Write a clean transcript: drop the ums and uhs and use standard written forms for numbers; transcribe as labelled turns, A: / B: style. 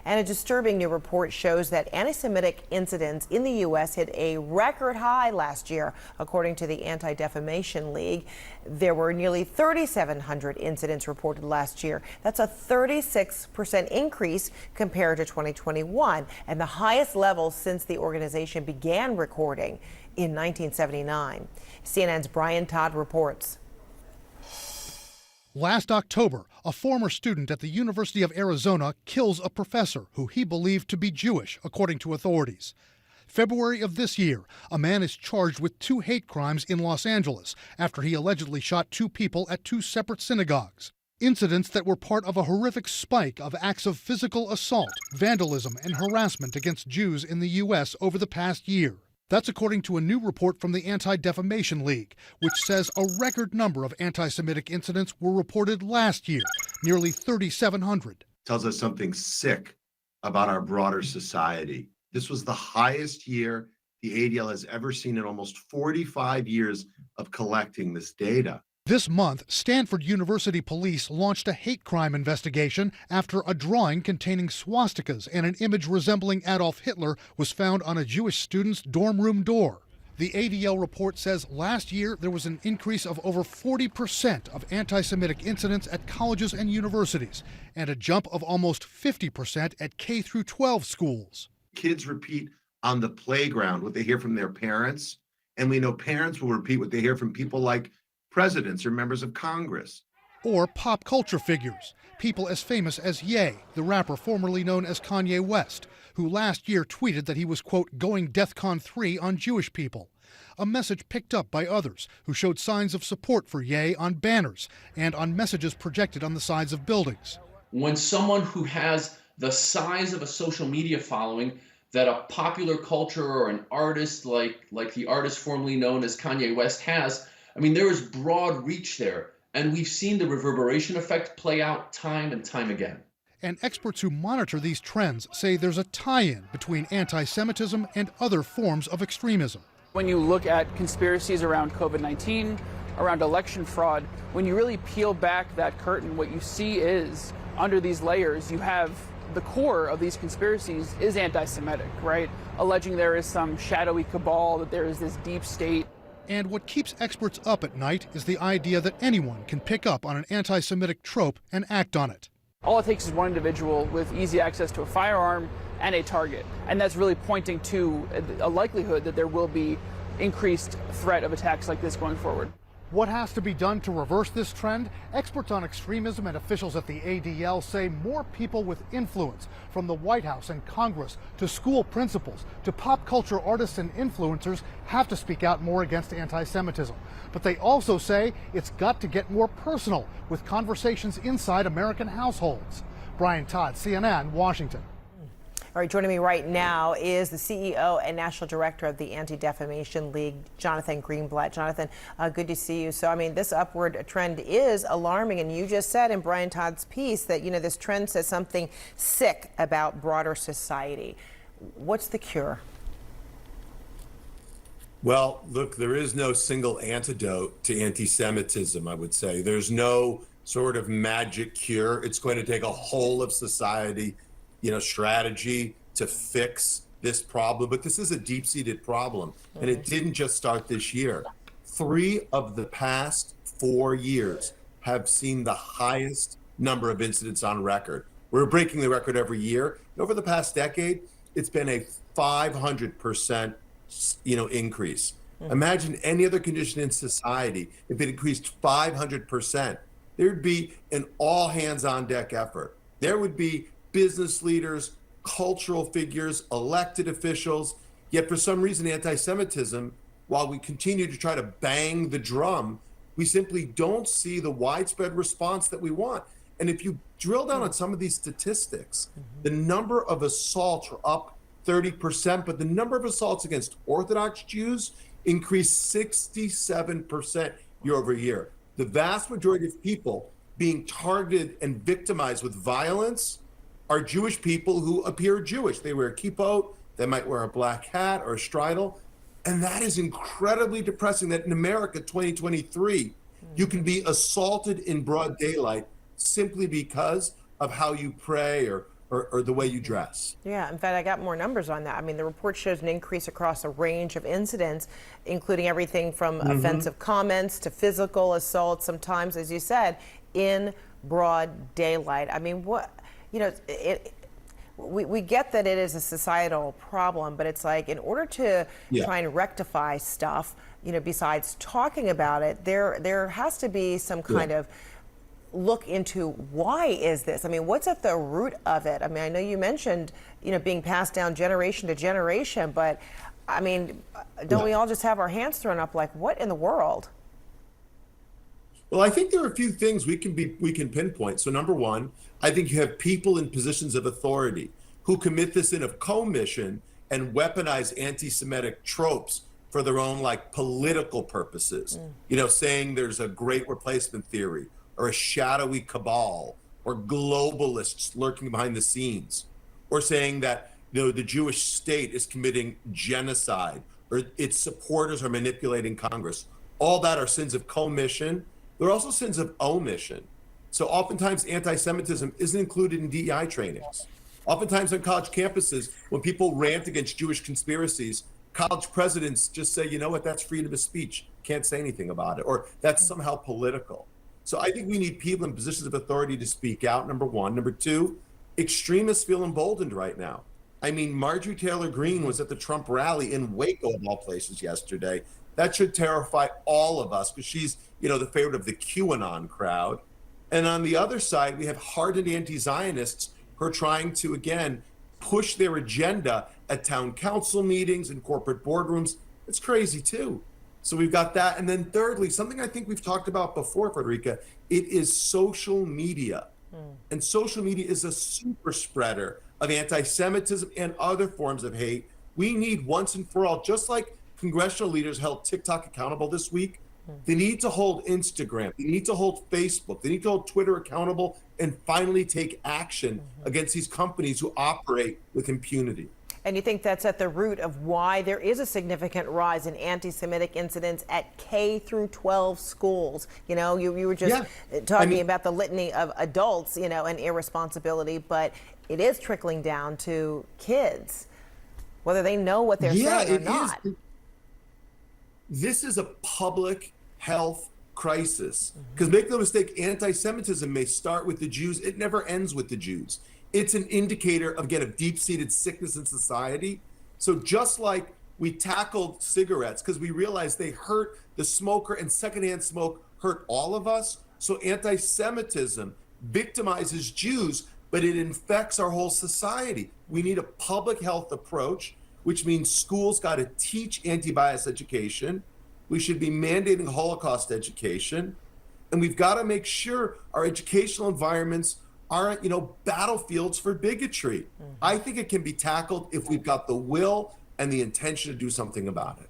A: And a disturbing new report shows that anti-Semitic incidents in the U.S. hit a record high last year. According to the Anti-Defamation League, there were nearly 3,700 incidents reported last year. That's a 36% increase compared to 2021, and the highest level since the organization began recording in 1979. CNN's Brian Todd reports.
B: Last October, a former student at the University of Arizona kills a professor who he believed to be Jewish, according to authorities. February of this year, a man is charged with 2 hate crimes in Los Angeles after he allegedly shot 2 people at 2 separate synagogues. Incidents that were part of a horrific spike of acts of physical assault, vandalism, and harassment against Jews in the U.S. over the past year. That's according to a new report from the Anti-Defamation League, which says a record number of anti-Semitic incidents were reported last year, nearly 3,700.
C: Tells us something sick about our broader society. This was the highest year the ADL has ever seen in almost 45 years of collecting this data.
B: This month, Stanford University police launched a hate crime investigation after a drawing containing swastikas and an image resembling Adolf Hitler was found on a Jewish student's dorm room door. The ADL report says last year there was an increase of over 40% of anti-Semitic incidents at colleges and universities, and a jump of almost 50% at K-12 schools.
C: Kids repeat on the playground what they hear from their parents, and we know parents will repeat what they hear from people like presidents or members of Congress.
B: Or pop culture figures, people as famous as Ye, the rapper formerly known as Kanye West, who last year tweeted that he was, quote, going DEFCON 3 on Jewish people. A message picked up by others who showed signs of support for Ye on banners and on messages projected on the sides of buildings.
D: When someone who has the size of a social media following that a popular culture or an artist like the artist formerly known as Kanye West has, I mean, there is broad reach there, and we've seen the reverberation effect play out time and time again.
B: And experts who monitor these trends say there's a tie-in between anti-Semitism and other forms of extremism.
E: When you look at conspiracies around COVID-19, around election fraud, when you really peel back that curtain, what you see is, under these layers, you have the core of these conspiracies is anti-Semitic, right? Alleging there is some shadowy cabal, that there is this deep state.
B: And what keeps experts up at night is the idea that anyone can pick up on an anti-Semitic trope and act on it.
E: All it takes is one individual with easy access to a firearm and a target. And that's really pointing to a likelihood that there will be increased threat of attacks like this going forward.
B: What has to be done to reverse this trend? Experts on extremism and officials at the ADL say more people with influence, from the White House and Congress to school principals to pop culture artists and influencers, have to speak out more against anti-Semitism. But they also say it's got to get more personal with conversations inside American households. Brian Todd, CNN, Washington.
A: All right, joining me right now is the CEO and National Director of the Anti-Defamation League, Jonathan Greenblatt. Jonathan, good to see you. So, I mean, this upward trend is alarming, and you just said in Brian Todd's piece that, you know, this trend says something sick about broader society. What's the cure?
F: Well, look, there is no single antidote to anti-Semitism, I would say. There's no sort of magic cure. It's going to take a whole of society strategy to fix this problem. But this is a deep-seated problem, and it didn't just start this year. 3 of the past 4 years have seen the highest number of incidents on record. We're breaking the record every year. Over the past decade, it's been a 500% increase. Imagine any other condition in society if it increased 500%. There'd be an all hands on deck effort. There would be business leaders, cultural figures, elected officials. Yet for some reason, anti-Semitism, while we continue to try to bang the drum, we simply don't see the widespread response that we want. And if you drill down on some of these statistics, the number of assaults are up 30%, but the number of assaults against Orthodox Jews increased 67% year over year. The vast majority of people being targeted and victimized with violence are Jewish people who appear Jewish. They wear a kippot, they might wear a black hat or a shtriddle. And that is incredibly depressing that in America 2023, you can be assaulted in broad daylight simply because of how you pray or or the way you dress.
A: Yeah, in fact, I got more numbers on that. I mean, the report shows an increase across a range of incidents, including everything from offensive comments to physical assault, sometimes, as you said, in broad daylight. I mean, we get that it is a societal problem, but it's like in order to try and rectify stuff, besides talking about it, there has to be some kind of look into why is this? I mean, what's at the root of it? I mean, I know you mentioned, being passed down generation to generation, but I mean, don't we all just have our hands thrown up like, what in the world?
F: Well, I think there are a few things we can pinpoint. So number one, I think you have people in positions of authority who commit the sin of commission and weaponize anti-Semitic tropes for their own political purposes. Saying there's a great replacement theory or a shadowy cabal or globalists lurking behind the scenes, or saying that the Jewish state is committing genocide or its supporters are manipulating Congress. All that are sins of commission. There are also sins of omission. So oftentimes anti-Semitism isn't included in DEI trainings. Oftentimes on college campuses, when people rant against Jewish conspiracies, college presidents just say, you know what, that's freedom of speech. Can't say anything about it, or that's somehow political. So I think we need people in positions of authority to speak out, number one. Number two, extremists feel emboldened right now. I mean, Marjorie Taylor Greene was at the Trump rally in Waco, of all places, yesterday. That should terrify all of us because she's, the favorite of the QAnon crowd. And on the other side, we have hardened anti-Zionists who are trying to, again, push their agenda at town council meetings and corporate boardrooms. It's crazy, too. So we've got that. And then thirdly, something I think we've talked about before, Frederica, it is social media. And social media is a super spreader of anti-Semitism and other forms of hate. We need once and for all, just like congressional leaders held TikTok accountable this week, they need to hold Instagram, they need to hold Facebook, they need to hold Twitter accountable and finally take action against these companies who operate with impunity.
A: And you think that's at the root of why there is a significant rise in anti-Semitic incidents at K through 12 schools? You were just talking about the litany of adults, and irresponsibility, but it is trickling down to kids, whether they know what they're saying or not.
F: This is a public health crisis. Because make no mistake, anti-Semitism may start with the Jews. It never ends with the Jews. It's an indicator, again, of deep-seated sickness in society. So just like we tackled cigarettes because we realized they hurt the smoker and secondhand smoke hurt all of us, so anti-Semitism victimizes Jews, but it infects our whole society. We need a public health approach, which means schools got to teach anti-bias education. We should be mandating Holocaust education. And we've got to make sure our educational environments aren't, battlefields for bigotry. I think it can be tackled if we've got the will and the intention to do something about it.